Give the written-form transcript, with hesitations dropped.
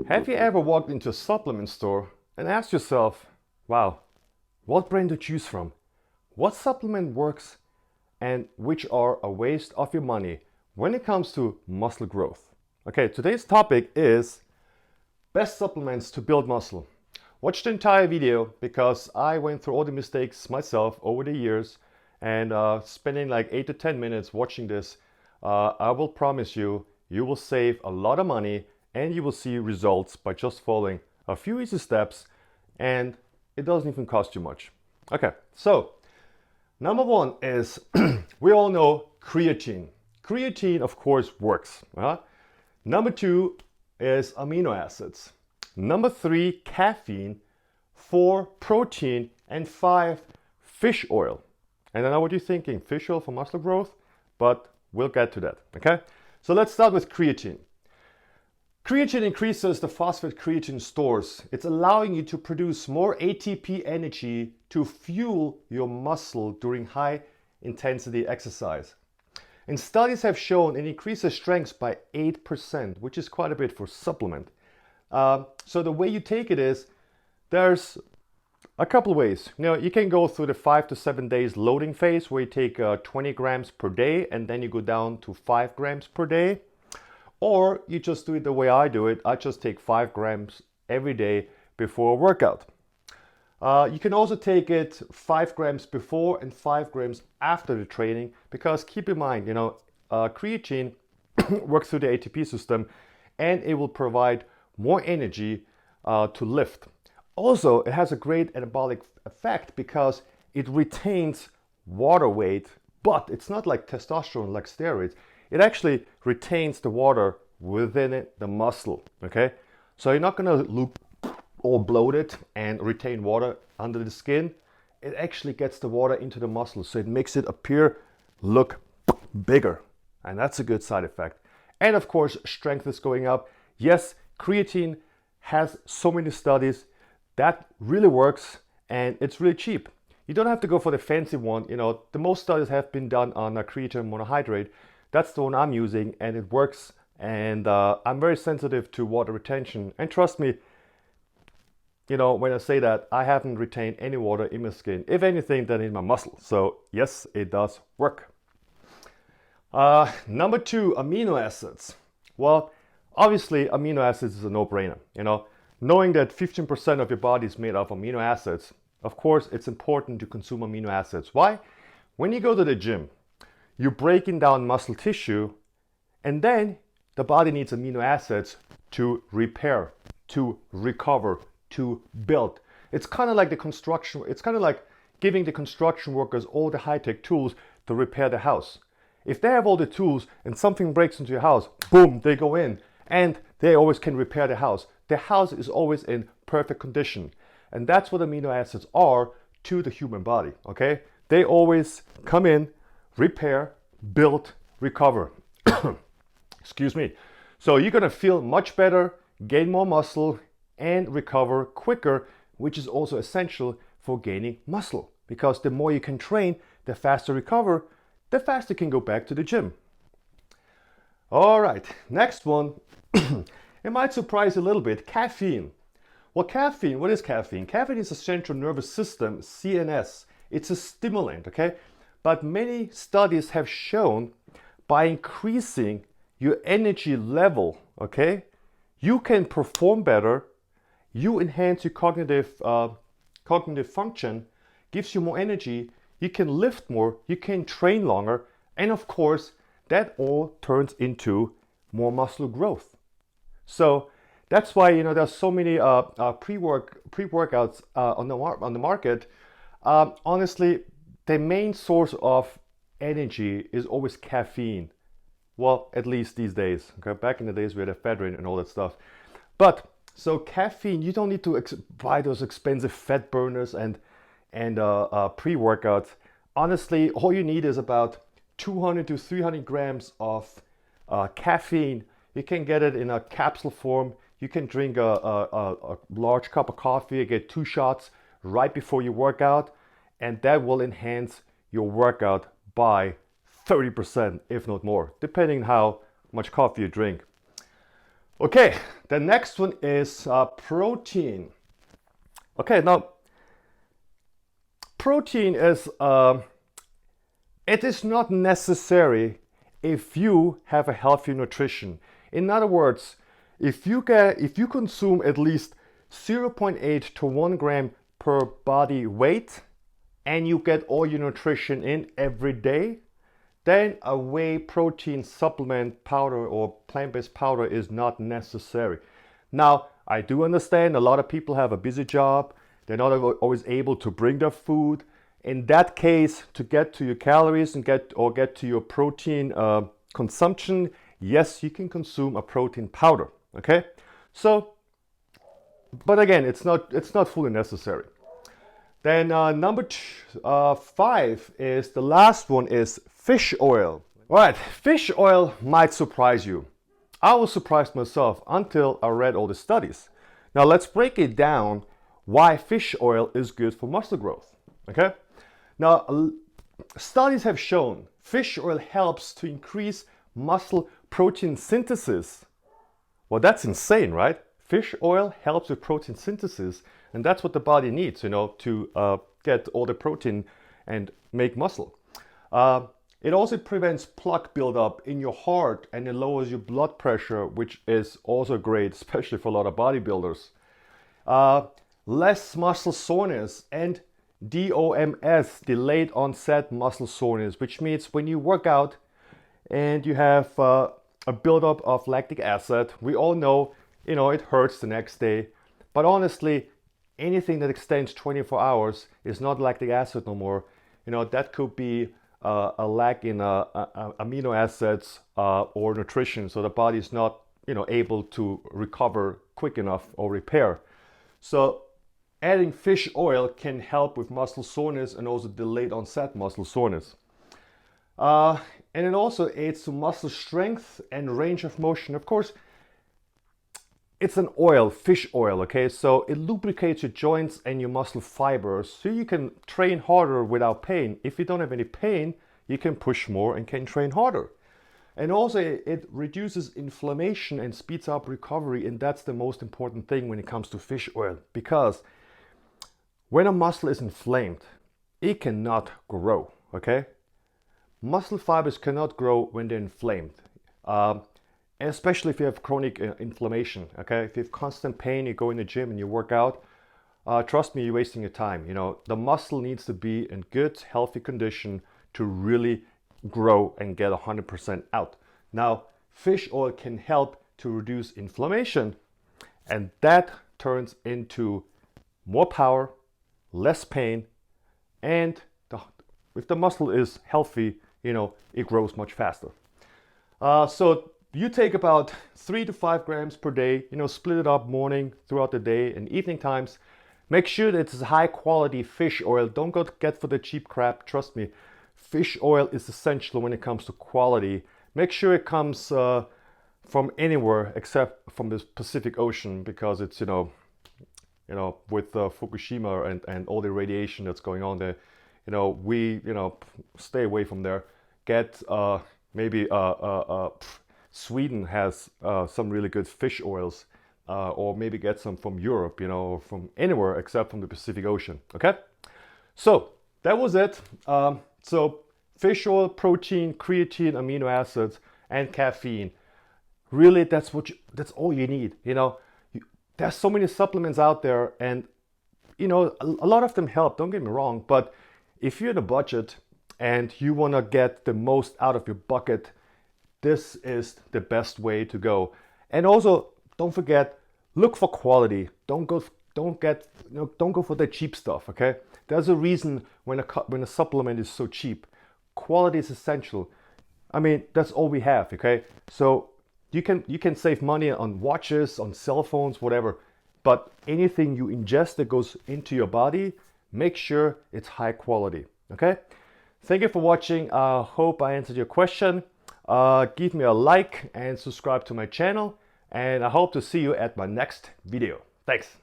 Have you ever walked into a supplement store and asked yourself, wow, what brand to choose from? What supplement works and which are a waste of your money when it comes to muscle growth? Okay, today's topic is best supplements to build muscle. Watch the entire video because I went through all the mistakes myself over the years, and spending like 8 to 10 minutes watching this, I will promise you, you will save a lot of money and you will see results by just following a few easy steps, and it doesn't even cost you much. Okay, so number one is we all know creatine. Creatine, of course, works. Number two is amino acids. Number three, caffeine. 4, protein. And 5, fish oil. And I know what you're thinking, fish oil for muscle growth, but we'll get to that, okay? So let's start with creatine. Creatine increases the phosphate creatine stores. It's allowing you to produce more ATP energy to fuel your muscle during high intensity exercise. And studies have shown it increases strength by 8%, which is quite a bit for supplement. So the way you take it is, there's a couple of ways. You can go through the 5 to 7 days loading phase where you take 20 grams per day and then you go down to 5 grams per day. Or you just do it the way I do it. I just take 5 grams every day before a workout. You can also take it 5 grams before and 5 grams after the training, because keep in mind, creatine works through the ATP system and it will provide more energy to lift. Also, it has a great anabolic effect because it retains water weight, but it's not like testosterone, like steroids. It actually retains the water within it, the muscle, okay? So you're not gonna look all bloated and retain water under the skin. It actually gets the water into the muscle, so it makes it look bigger. And that's a good side effect. And of course, strength is going up. Yes, creatine has so many studies that really works, and it's really cheap. You don't have to go for the fancy one. The most studies have been done on a creatine monohydrate. That's the one I'm using, and it works. And I'm very sensitive to water retention. And trust me, when I say that, I haven't retained any water in my skin. If anything, then in my muscle. So yes, it does work. Number 2, amino acids. Well, obviously, amino acids is a no-brainer. Knowing that 15% of your body is made of amino acids, of course, it's important to consume amino acids. Why? When you go to the gym, you're breaking down muscle tissue, and then the body needs amino acids to repair, to recover, to build. It's kind of like giving the construction workers all the high-tech tools to repair the house. If they have all the tools and something breaks into your house, boom, they go in and they always can repair the house. The house is always in perfect condition. And that's what amino acids are to the human body, okay? They always come in, repair, build, recover. Excuse me. So you're gonna feel much better, gain more muscle, and recover quicker, which is also essential for gaining muscle. Because the more you can train, the faster recover, the faster you can go back to the gym. All right, next one. It might surprise you a little bit, caffeine. Well, caffeine, what is caffeine? Caffeine is a central nervous system, CNS. It's a stimulant, okay? But many studies have shown by increasing your energy level, okay, you can perform better, you enhance your cognitive function, gives you more energy, you can lift more, you can train longer, and of course, that all turns into more muscle growth. So that's why there's so many pre-workouts on the market. Honestly, the main source of energy is always caffeine. Well, at least these days. Okay, back in the days we had ephedrine and all that stuff. But so caffeine, you don't need to buy those expensive fat burners and pre-workouts. Honestly, all you need is about 200 to 300 grams of caffeine. You can get it in a capsule form. You can drink a large cup of coffee, you get 2 shots right before you work out, and that will enhance your workout by 30%, if not more, depending how much coffee you drink. Okay, the next one is protein. Okay, now protein is it is not necessary if you have a healthy nutrition. In other words, if you consume at least 0.8 to 1 gram per body weight and you get all your nutrition in every day, then a whey protein supplement powder or plant-based powder is not necessary. Now, I do understand a lot of people have a busy job. They're not always able to bring their food. In that case, to get to your calories and get to your protein consumption, yes, you can consume a protein powder. Okay, so, but again, it's not fully necessary. Then number 5 is the last one is fish oil. All right, fish oil might surprise you. I was surprised myself until I read all the studies. Now let's break it down why fish oil is good for muscle growth. Okay, now studies have shown fish oil helps to increase muscle protein synthesis. Well, that's insane, right? Fish oil helps with protein synthesis, and that's what the body needs, to get all the protein and make muscle. It also prevents plaque buildup in your heart, and it lowers your blood pressure, which is also great, especially for a lot of bodybuilders. Less muscle soreness and DOMS, delayed onset muscle soreness, which means when you work out and you have a buildup of lactic acid, we all know, it hurts the next day. But honestly, anything that extends 24 hours is not lactic acid no more. That could be a lack in amino acids or nutrition, so the body is not able to recover quick enough or repair. So adding fish oil can help with muscle soreness and also delayed onset muscle soreness. And it also aids to muscle strength and range of motion. Of course, it's an oil, fish oil, okay? So it lubricates your joints and your muscle fibers so you can train harder without pain. If you don't have any pain, you can push more and can train harder. And also it reduces inflammation and speeds up recovery, and that's the most important thing when it comes to fish oil, because when a muscle is inflamed, it cannot grow, okay? Muscle fibers cannot grow when they're inflamed. Especially if you have chronic inflammation, okay? If you have constant pain, you go in the gym and you work out, trust me, you're wasting your time. The muscle needs to be in good, healthy condition to really grow and get 100% out. Now, fish oil can help to reduce inflammation, and that turns into more power, less pain, and if the muscle is healthy, it grows much faster. So you take about 3 to 5 grams per day, split it up morning, throughout the day, and evening times. Make sure that it's high quality fish oil. Don't go get for the cheap crap. Trust me, fish oil is essential when it comes to quality. Make sure it comes from anywhere except from the Pacific Ocean, because it's, with Fukushima and all the radiation that's going on there, we, stay away from there. Get maybe Sweden has some really good fish oils, or maybe get some from Europe, or from anywhere except from the Pacific Ocean. Okay, so that was it. So fish oil, protein, creatine, amino acids, and caffeine. Really, that's all you need. There's so many supplements out there, and a lot of them help. Don't get me wrong, but if you're in a budget and you want to get the most out of your bucket, this is the best way to go. And also, don't forget, look for quality. Don't go for the cheap stuff. Okay, there's a reason when a supplement is so cheap. Quality is essential. I mean, that's all we have. Okay, so you can save money on watches, on cell phones, whatever. But anything you ingest that goes into your body, make sure it's high quality. Okay. Thank you for watching. Hope I answered your question. Give me a like and subscribe to my channel, and I hope to see you at my next video. Thanks.